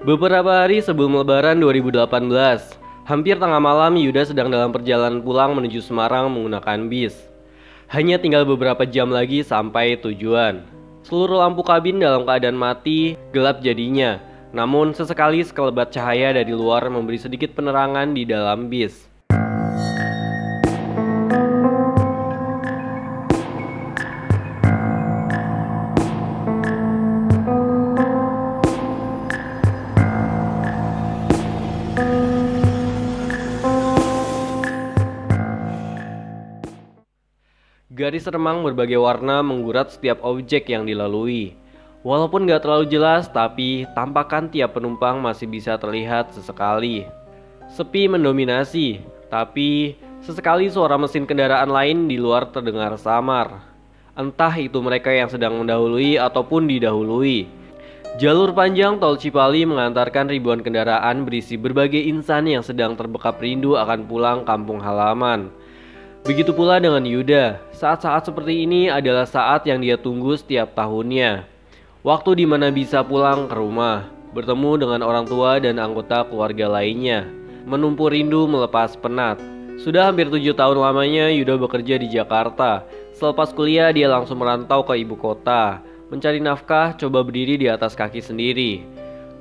Beberapa hari sebelum Lebaran 2018, hampir tengah malam Yuda sedang dalam perjalanan pulang menuju Semarang menggunakan bis. Hanya tinggal beberapa jam lagi sampai tujuan. Seluruh lampu kabin dalam keadaan mati, gelap jadinya. Namun sesekali sekelebat cahaya dari luar memberi sedikit penerangan di dalam bis. Garis remang berbagai warna menggurat setiap objek yang dilalui. Walaupun gak terlalu jelas, tapi tampakan tiap penumpang masih bisa terlihat sesekali. Sepi mendominasi, tapi sesekali suara mesin kendaraan lain di luar terdengar samar. Entah itu mereka yang sedang mendahului ataupun didahului. Jalur panjang tol Cipali mengantarkan ribuan kendaraan berisi berbagai insan yang sedang terbekap rindu akan pulang kampung halaman. Begitu pula dengan Yuda, saat-saat seperti ini adalah saat yang dia tunggu setiap tahunnya. Waktu di mana bisa pulang ke rumah, bertemu dengan orang tua dan anggota keluarga lainnya, menumpu rindu melepas penat. Sudah hampir 7 tahun lamanya Yuda bekerja di Jakarta. Selepas kuliah dia langsung merantau ke ibu kota, mencari nafkah, coba berdiri di atas kaki sendiri.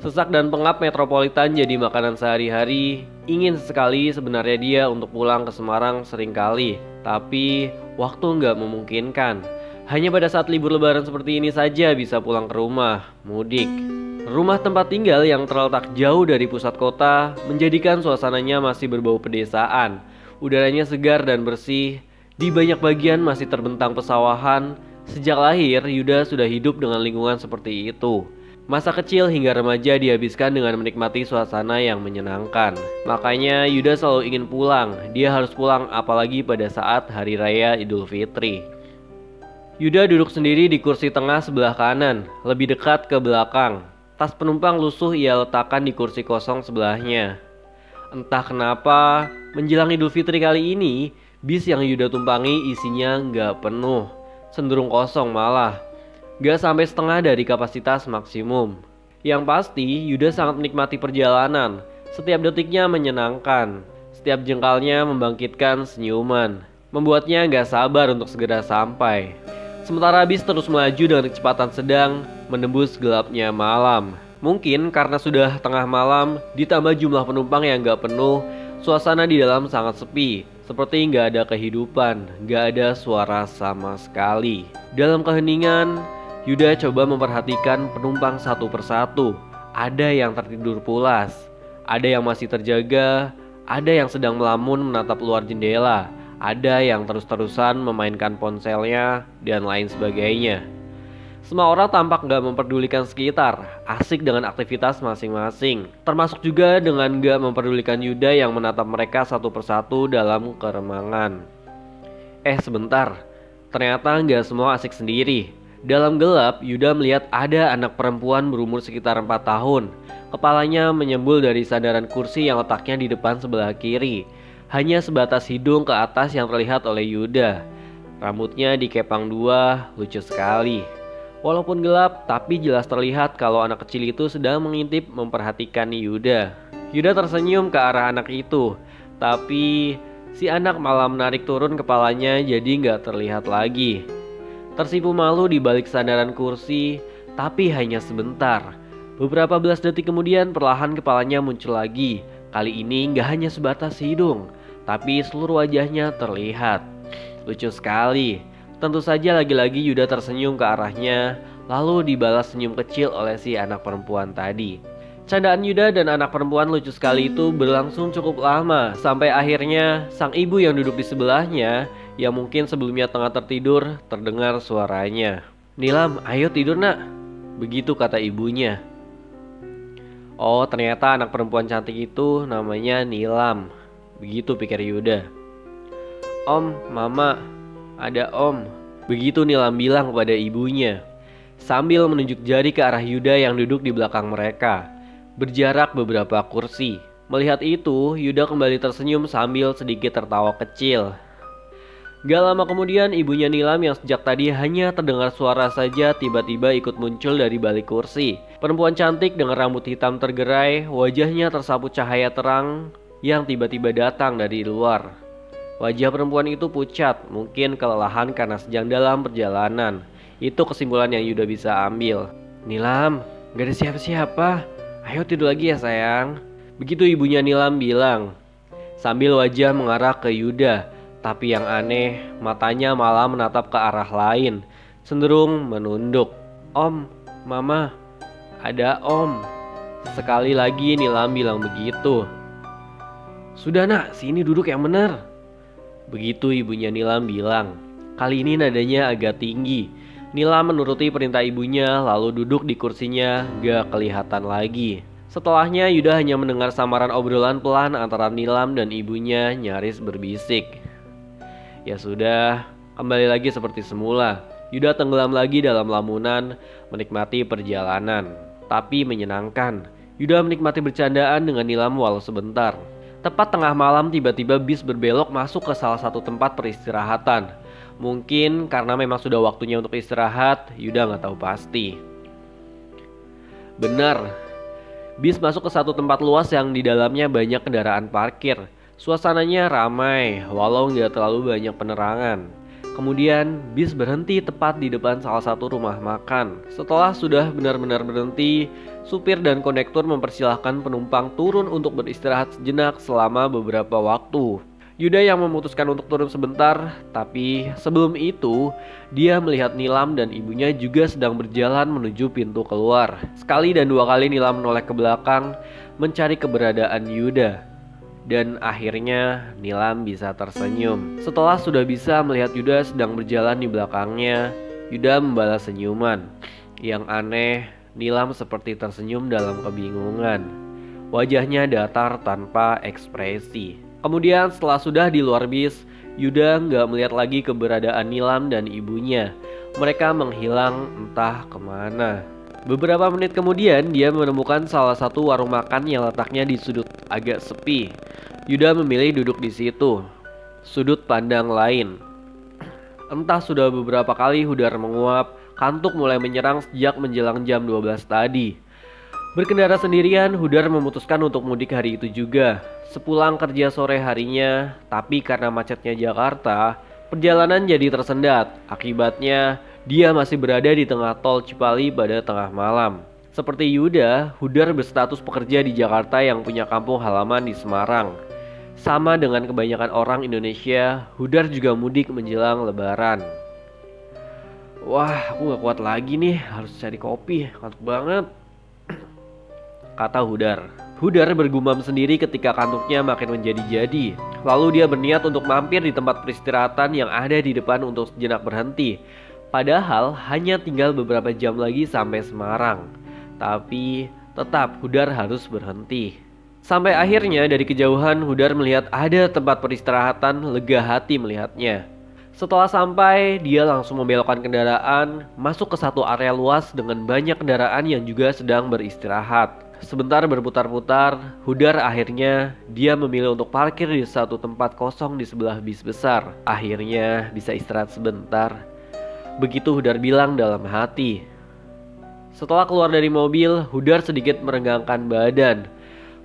Sesak dan pengap metropolitan jadi makanan sehari-hari. Ingin sekali sebenarnya dia untuk pulang ke Semarang seringkali, tapi waktu nggak memungkinkan. Hanya pada saat libur lebaran seperti ini saja bisa pulang ke rumah, mudik. Rumah tempat tinggal yang terletak jauh dari pusat kota menjadikan suasananya masih berbau pedesaan. Udaranya segar dan bersih, di banyak bagian masih terbentang pesawahan. Sejak lahir, Yuda sudah hidup dengan lingkungan seperti itu. Masa kecil hingga remaja dihabiskan dengan menikmati suasana yang menyenangkan. Makanya Yuda selalu ingin pulang. Dia harus pulang apalagi pada saat Hari Raya Idul Fitri. Yuda duduk sendiri di kursi tengah sebelah kanan, lebih dekat ke belakang. Tas penumpang lusuh ia letakkan di kursi kosong sebelahnya. Entah kenapa, menjelang Idul Fitri kali ini, bis yang Yuda tumpangi isinya nggak penuh, cenderung kosong malah. Gak sampai setengah dari kapasitas maksimum. Yang pasti Yuda sangat menikmati perjalanan. Setiap detiknya menyenangkan. Setiap jengkalnya membangkitkan senyuman, membuatnya gak sabar untuk segera sampai. Sementara bis terus melaju dengan kecepatan sedang, menembus gelapnya malam. Mungkin karena sudah tengah malam, ditambah jumlah penumpang yang gak penuh, suasana di dalam sangat sepi. Seperti gak ada kehidupan, gak ada suara sama sekali. Dalam keheningan, Yuda coba memperhatikan penumpang satu persatu. Ada yang tertidur pulas, ada yang masih terjaga, ada yang sedang melamun menatap luar jendela, ada yang terus-terusan memainkan ponselnya, dan lain sebagainya. Semua orang tampak gak memperdulikan sekitar, asik dengan aktivitas masing-masing. Termasuk juga dengan gak memperdulikan Yuda yang menatap mereka satu persatu dalam keremangan. Sebentar, ternyata gak semua asik sendiri. Dalam gelap, Yuda melihat ada anak perempuan berumur sekitar 4 tahun. Kepalanya menyembul dari sandaran kursi yang letaknya di depan sebelah kiri. Hanya sebatas hidung ke atas yang terlihat oleh Yuda. Rambutnya dikepang 2, lucu sekali. Walaupun gelap, tapi jelas terlihat kalau anak kecil itu sedang mengintip memperhatikan Yuda. Yuda tersenyum ke arah anak itu, tapi si anak malah menarik turun kepalanya jadi gak terlihat lagi. Tersipu malu di balik sandaran kursi, tapi hanya sebentar. Beberapa belas detik kemudian perlahan kepalanya muncul lagi. Kali ini gak hanya sebatas hidung, tapi seluruh wajahnya terlihat. Lucu sekali. Tentu saja lagi-lagi Yuda tersenyum ke arahnya, lalu dibalas senyum kecil oleh si anak perempuan tadi. Candaan Yuda dan anak perempuan lucu sekali itu berlangsung cukup lama, sampai akhirnya sang ibu yang duduk di sebelahnya, yang mungkin sebelumnya tengah tertidur, terdengar suaranya. "Nilam, ayo tidur nak," begitu kata ibunya. Oh, ternyata anak perempuan cantik itu namanya Nilam. Begitu pikir Yuda. "Om, mama, ada om," begitu Nilam bilang kepada ibunya, sambil menunjuk jari ke arah Yuda yang duduk di belakang mereka, berjarak beberapa kursi. Melihat itu, Yuda kembali tersenyum sambil sedikit tertawa kecil. Gak lama kemudian ibunya Nilam yang sejak tadi hanya terdengar suara saja tiba-tiba ikut muncul dari balik kursi. Perempuan cantik dengan rambut hitam tergerai, wajahnya tersapu cahaya terang yang tiba-tiba datang dari luar. Wajah perempuan itu pucat, mungkin kelelahan karena sedang dalam perjalanan. Itu kesimpulan yang Yuda bisa ambil. Nilam, gak ada siapa-siapa. Ayo tidur lagi ya sayang. Begitu ibunya Nilam bilang, sambil wajah mengarah ke Yuda. Tapi yang aneh, matanya malah menatap ke arah lain, cenderung menunduk. Om, Mama, ada Om. Sekali lagi Nilam bilang begitu. Sudah nak, sini duduk yang benar. Begitu ibunya Nilam bilang. Kali ini nadanya agak tinggi. Nilam menuruti perintah ibunya lalu duduk di kursinya, gak kelihatan lagi. Setelahnya Yuda hanya mendengar samaran obrolan pelan antara Nilam dan ibunya nyaris berbisik. Ya sudah, kembali lagi seperti semula. Yuda tenggelam lagi dalam lamunan, menikmati perjalanan. Tapi menyenangkan. Yuda menikmati bercandaan dengan Nilam walau sebentar. Tepat tengah malam tiba-tiba bis berbelok masuk ke salah satu tempat peristirahatan. Mungkin karena memang sudah waktunya untuk istirahat, Yuda nggak tahu pasti. Benar, bis masuk ke satu tempat luas yang di dalamnya banyak kendaraan parkir. Suasananya ramai, walau nggak terlalu banyak penerangan. Kemudian bis berhenti tepat di depan salah satu rumah makan. Setelah sudah benar-benar berhenti, supir dan kondektur mempersilahkan penumpang turun untuk beristirahat sejenak selama beberapa waktu. Yuda yang memutuskan untuk turun sebentar, tapi sebelum itu dia melihat Nilam dan ibunya juga sedang berjalan menuju pintu keluar. Sekali dan dua kali Nilam menoleh ke belakang mencari keberadaan Yuda. Dan akhirnya Nilam bisa tersenyum. Setelah sudah bisa melihat Yuda sedang berjalan di belakangnya, Yuda membalas senyuman. Yang aneh, Nilam seperti tersenyum dalam kebingungan. Wajahnya datar tanpa ekspresi. Kemudian setelah sudah di luar bis, Yuda nggak melihat lagi keberadaan Nilam dan ibunya. Mereka menghilang entah kemana. Beberapa menit kemudian dia menemukan salah satu warung makan yang letaknya di sudut agak sepi. Yuda memilih duduk di situ. Sudut pandang lain. Entah sudah beberapa kali Hudar menguap, kantuk mulai menyerang sejak menjelang jam 12 tadi. Berkendara sendirian, Hudar memutuskan untuk mudik hari itu juga. Sepulang kerja sore harinya, tapi karena macetnya Jakarta, perjalanan jadi tersendat. Akibatnya, dia masih berada di tengah tol Cipali pada tengah malam. Seperti Yuda, Hudar berstatus pekerja di Jakarta yang punya kampung halaman di Semarang. Sama dengan kebanyakan orang Indonesia, Hudar juga mudik menjelang Lebaran. Wah, aku gak kuat lagi nih, harus cari kopi, kantuk banget, kata Hudar. Hudar bergumam sendiri ketika kantuknya makin menjadi-jadi. Lalu dia berniat untuk mampir di tempat peristirahatan yang ada di depan untuk sejenak berhenti. Padahal hanya tinggal beberapa jam lagi sampai Semarang. Tapi tetap Hudar harus berhenti. Sampai akhirnya dari kejauhan Hudar melihat ada tempat peristirahatan, lega hati melihatnya. Setelah sampai, dia langsung membelokkan kendaraan, masuk ke satu area luas dengan banyak kendaraan yang juga sedang beristirahat. Sebentar berputar-putar, Hudar akhirnya dia memilih untuk parkir di satu tempat kosong di sebelah bis besar. Akhirnya bisa istirahat sebentar. Begitu Hudar bilang dalam hati. Setelah keluar dari mobil, Hudar sedikit merenggangkan badan,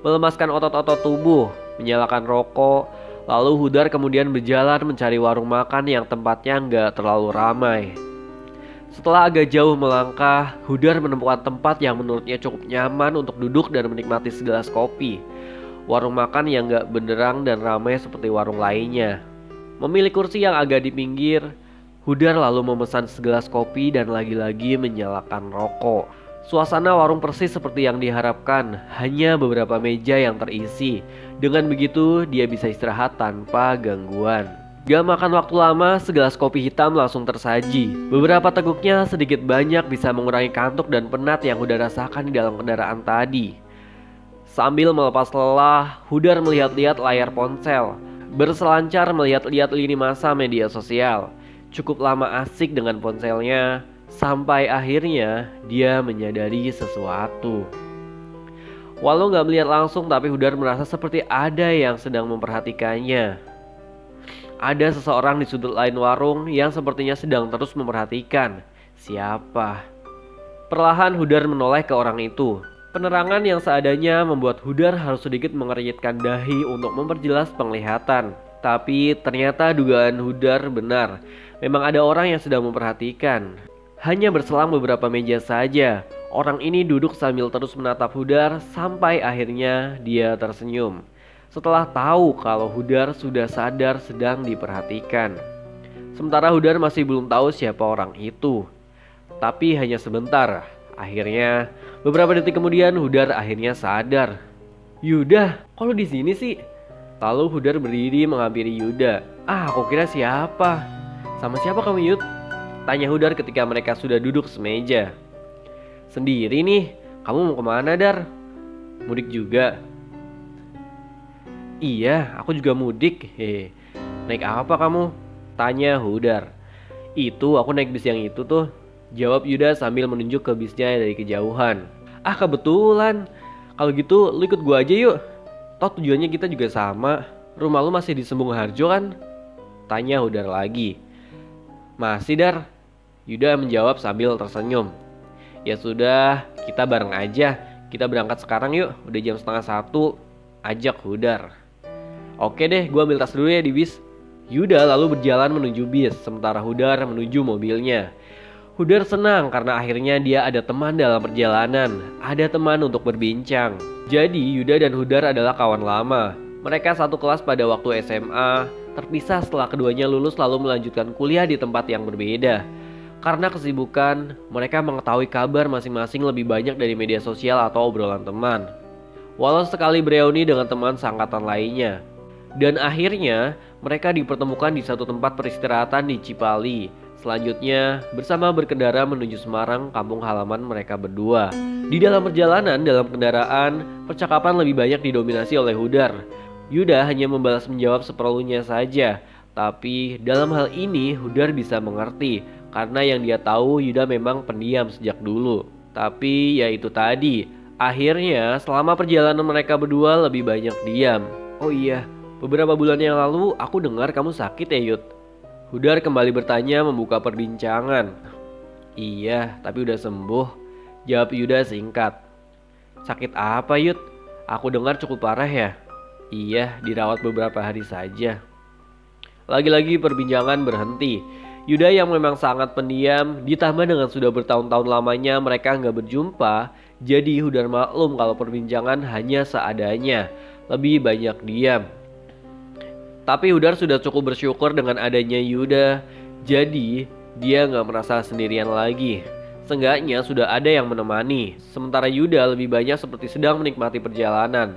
melemaskan otot-otot tubuh, menyalakan rokok. Lalu Hudar kemudian berjalan mencari warung makan yang tempatnya nggak terlalu ramai. Setelah agak jauh melangkah, Hudar menemukan tempat yang menurutnya cukup nyaman untuk duduk dan menikmati segelas kopi. Warung makan yang nggak benderang dan ramai seperti warung lainnya. Memilih kursi yang agak di pinggir, Hudar lalu memesan segelas kopi dan lagi-lagi menyalakan rokok. Suasana warung persis seperti yang diharapkan, hanya beberapa meja yang terisi. Dengan begitu, dia bisa istirahat tanpa gangguan. Gak makan waktu lama, segelas kopi hitam langsung tersaji. Beberapa teguknya sedikit banyak bisa mengurangi kantuk dan penat yang Hudar rasakan di dalam kendaraan tadi. Sambil melepas lelah, Hudar melihat-lihat layar ponsel, berselancar melihat-lihat lini masa media sosial. Cukup lama asik dengan ponselnya, sampai akhirnya dia menyadari sesuatu. Walau gak melihat langsung, tapi Hudar merasa seperti ada yang sedang memperhatikannya. Ada seseorang di sudut lain warung yang sepertinya sedang terus memperhatikan. Siapa? Perlahan Hudar menoleh ke orang itu. Penerangan yang seadanya membuat Hudar harus sedikit mengernyitkan dahi untuk memperjelas penglihatan. Tapi ternyata dugaan Hudar benar. Memang ada orang yang sedang memperhatikan. Hanya berselang beberapa meja saja, orang ini duduk sambil terus menatap Hudar sampai akhirnya dia tersenyum. Setelah tahu kalau Hudar sudah sadar sedang diperhatikan. Sementara Hudar masih belum tahu siapa orang itu. Tapi hanya sebentar. Akhirnya, beberapa detik kemudian Hudar akhirnya sadar. Yuda, kok lu di sini sih? Lalu Hudar berdiri menghampiri Yuda. Aku kira siapa? Sama siapa kamu, Yud? Tanya Hudar ketika mereka sudah duduk semeja. Sendiri nih, kamu mau kemana, Dar? Mudik juga? Iya, aku juga mudik. Naik apa kamu? Tanya Hudar. Itu aku naik bis yang itu tuh. Jawab Yuda sambil menunjuk ke bisnya dari kejauhan. Kebetulan. Kalau gitu lu ikut gua aja yuk. Toh tujuannya kita juga sama. Rumah lu masih di Sembung Harjo kan? Tanya Hudar lagi. Masih, Dar. Yuda menjawab sambil tersenyum. Ya sudah, kita bareng aja. Kita berangkat sekarang yuk. Udah jam 12:30. Ajak Hudar. Oke deh, gue ambil tas dulu ya di bis. Yuda lalu berjalan menuju bis, sementara Hudar menuju mobilnya. Hudar senang karena akhirnya dia ada teman dalam perjalanan. Ada teman untuk berbincang. Jadi Yuda dan Hudar adalah kawan lama. Mereka satu kelas pada waktu SMA, terpisah setelah keduanya lulus lalu melanjutkan kuliah di tempat yang berbeda. Karena kesibukan, mereka mengetahui kabar masing-masing lebih banyak dari media sosial atau obrolan teman. Walau sekali bereuni dengan teman seangkatan lainnya. Dan akhirnya mereka dipertemukan di satu tempat peristirahatan di Cipali. Selanjutnya bersama berkendara menuju Semarang, kampung halaman mereka berdua. Di dalam perjalanan dalam kendaraan, percakapan lebih banyak didominasi oleh Hudar. Yuda hanya membalas menjawab seperlunya saja. Tapi dalam hal ini Hudar bisa mengerti, karena yang dia tahu Yuda memang pendiam sejak dulu. Tapi ya itu tadi, akhirnya selama perjalanan mereka berdua lebih banyak diam. Oh iya, beberapa bulan yang lalu aku dengar kamu sakit ya, Yud? Hudar kembali bertanya membuka perbincangan. Iya, tapi udah sembuh, jawab Yuda singkat. Sakit apa, Yud? Aku dengar cukup parah ya? Iya, dirawat beberapa hari saja. Lagi-lagi perbincangan berhenti. Yuda yang memang sangat pendiam, ditambah dengan sudah bertahun-tahun lamanya mereka nggak berjumpa, jadi Hudar maklum kalau perbincangan hanya seadanya, lebih banyak diam. Tapi Hudar sudah cukup bersyukur dengan adanya Yuda, jadi dia nggak merasa sendirian lagi. Seenggaknya sudah ada yang menemani. Sementara Yuda lebih banyak seperti sedang menikmati perjalanan.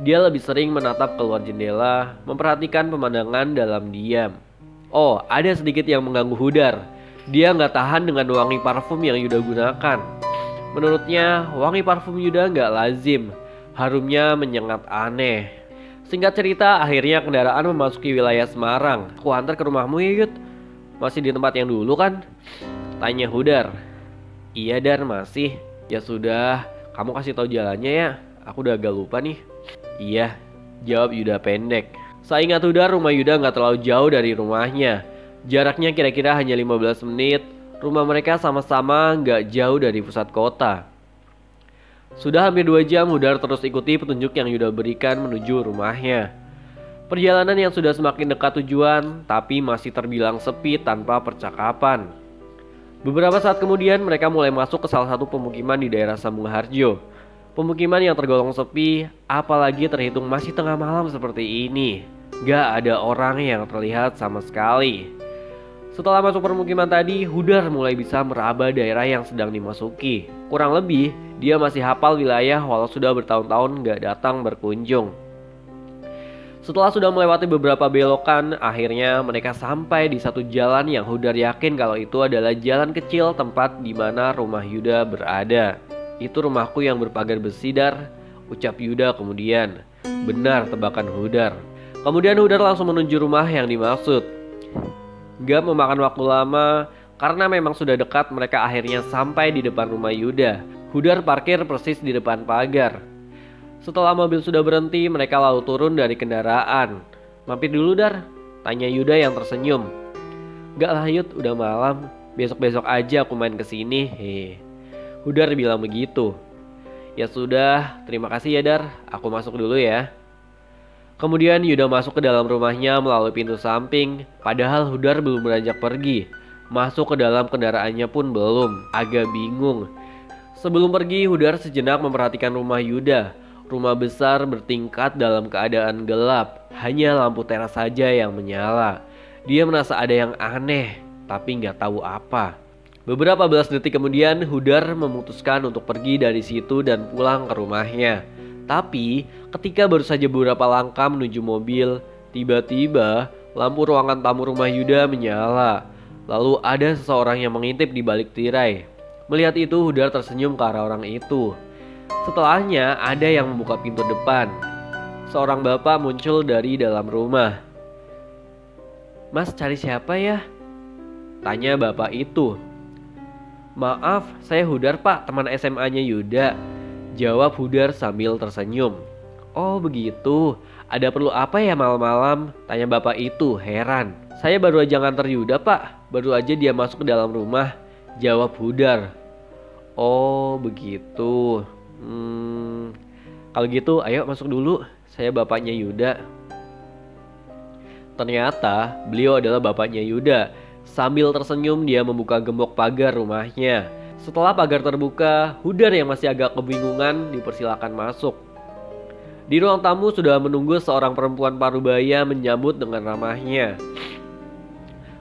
Dia lebih sering menatap keluar jendela, memperhatikan pemandangan dalam diam. Oh, ada sedikit yang mengganggu Hudar. Dia nggak tahan dengan wangi parfum yang Yuda gunakan. Menurutnya, wangi parfum Yuda nggak lazim. Harumnya menyengat aneh. Singkat cerita, akhirnya kendaraan memasuki wilayah Semarang. Aku antar ke rumahmu ya, Yud. Masih di tempat yang dulu kan? Tanya Hudar. Iya, Dar, masih. Ya sudah, kamu kasih tahu jalannya ya. Aku udah agak lupa nih. Iya, jawab Yuda pendek. Seingat Hudar, rumah Yuda nggak terlalu jauh dari rumahnya. Jaraknya kira-kira hanya 15 menit. Rumah mereka sama-sama nggak jauh dari pusat kota. Sudah hampir 2 jam Hudar terus ikuti petunjuk yang Yuda berikan menuju rumahnya. Perjalanan yang sudah semakin dekat tujuan, tapi masih terbilang sepi tanpa percakapan. Beberapa saat kemudian mereka mulai masuk ke salah satu pemukiman di daerah Sambung Harjo. Pemukiman yang tergolong sepi, apalagi terhitung masih tengah malam seperti ini. Gak ada orang yang terlihat sama sekali. Setelah masuk permukiman tadi, Hudar mulai bisa meraba daerah yang sedang dimasuki. Kurang lebih, dia masih hafal wilayah walau sudah bertahun-tahun gak datang berkunjung. Setelah sudah melewati beberapa belokan, akhirnya mereka sampai di satu jalan yang Hudar yakin kalau itu adalah jalan kecil tempat di mana rumah Yuda berada. Itu rumahku yang berpagar besi, Dar, ucap Yuda kemudian. Benar tebakan Hudar. Kemudian Hudar langsung menuju rumah yang dimaksud. Gak memakan waktu lama, karena memang sudah dekat mereka akhirnya sampai di depan rumah Yuda. Hudar parkir persis di depan pagar. Setelah mobil sudah berhenti, mereka lalu turun dari kendaraan. Mampir dulu, Dar, Tanya Yuda yang tersenyum. Gak lah Yud, udah malam. Besok-besok aja aku main kesini. Hudar bilang begitu. Ya sudah, terima kasih ya Dar. Aku masuk dulu ya. Kemudian Yuda masuk ke dalam rumahnya melalui pintu samping. Padahal Hudar belum beranjak pergi. Masuk ke dalam kendaraannya pun belum. Agak bingung. Sebelum pergi, Hudar sejenak memperhatikan rumah Yuda. Rumah besar bertingkat dalam keadaan gelap. Hanya lampu teras saja yang menyala. Dia merasa ada yang aneh, tapi nggak tahu apa. Beberapa belas detik kemudian, Hudar memutuskan untuk pergi dari situ dan pulang ke rumahnya. Tapi, ketika baru saja beberapa langkah menuju mobil, tiba-tiba lampu ruangan tamu rumah Yuda menyala. Lalu ada seseorang yang mengintip di balik tirai. Melihat itu, Hudar tersenyum ke arah orang itu. Setelahnya, ada yang membuka pintu depan. Seorang bapak muncul dari dalam rumah. Mas, cari siapa ya? Tanya bapak itu. Maaf, saya Hudar pak, teman SMA-nya Yuda. Jawab Hudar sambil tersenyum. Oh begitu, ada perlu apa ya malam-malam? Tanya bapak itu heran. Saya baru aja nganter Yuda pak, baru aja dia masuk ke dalam rumah. Jawab Hudar. Oh begitu. Kalau gitu ayo masuk dulu, saya bapaknya Yuda. Ternyata beliau adalah bapaknya Yuda. Sambil tersenyum dia membuka gembok pagar rumahnya. Setelah pagar terbuka, Hudar yang masih agak kebingungan dipersilakan masuk. Di ruang tamu sudah menunggu seorang perempuan parubaya menyambut dengan ramahnya.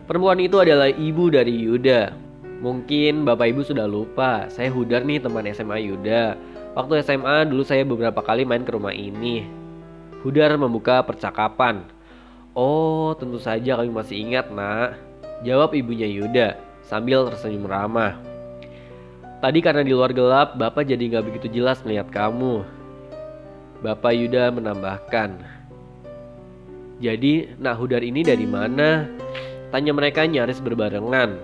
Perempuan itu adalah ibu dari Yuda. Mungkin bapak ibu sudah lupa, saya Hudar nih, teman SMA Yuda. Waktu SMA dulu saya beberapa kali main ke rumah ini. Hudar membuka percakapan. Oh, tentu saja kami masih ingat nak. Jawab ibunya Yuda sambil tersenyum ramah. Tadi karena di luar gelap, bapak jadi gak begitu jelas melihat kamu. Bapak Yuda menambahkan. Jadi nak Hudar ini dari mana? Tanya mereka nyaris berbarengan.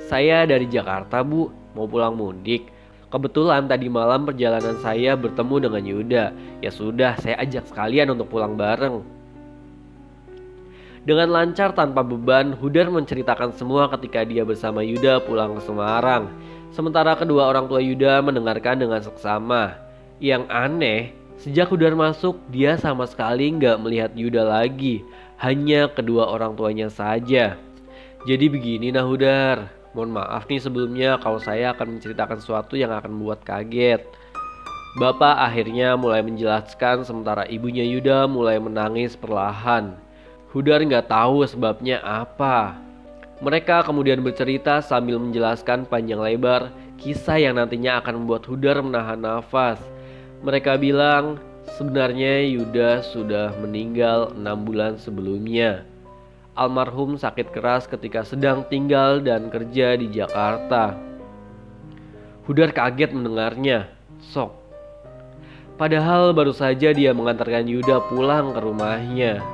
Saya dari Jakarta bu, mau pulang mudik. Kebetulan tadi malam perjalanan saya bertemu dengan Yuda. Ya sudah, saya ajak sekalian untuk pulang bareng. Dengan lancar tanpa beban, Hudar menceritakan semua ketika dia bersama Yuda pulang ke Semarang. Sementara kedua orang tua Yuda mendengarkan dengan seksama. Yang aneh, sejak Hudar masuk, dia sama sekali nggak melihat Yuda lagi. Hanya kedua orang tuanya saja. Jadi begini nah Hudar, mohon maaf nih sebelumnya kalau saya akan menceritakan sesuatu yang akan membuat kaget. Bapak akhirnya mulai menjelaskan sementara ibunya Yuda mulai menangis perlahan. Hudar nggak tahu sebabnya apa. Mereka kemudian bercerita sambil menjelaskan panjang lebar kisah yang nantinya akan membuat Hudar menahan nafas. Mereka bilang sebenarnya Yuda sudah meninggal 6 bulan sebelumnya. Almarhum sakit keras ketika sedang tinggal dan kerja di Jakarta. Hudar kaget mendengarnya, shock. Padahal baru saja dia mengantarkan Yuda pulang ke rumahnya.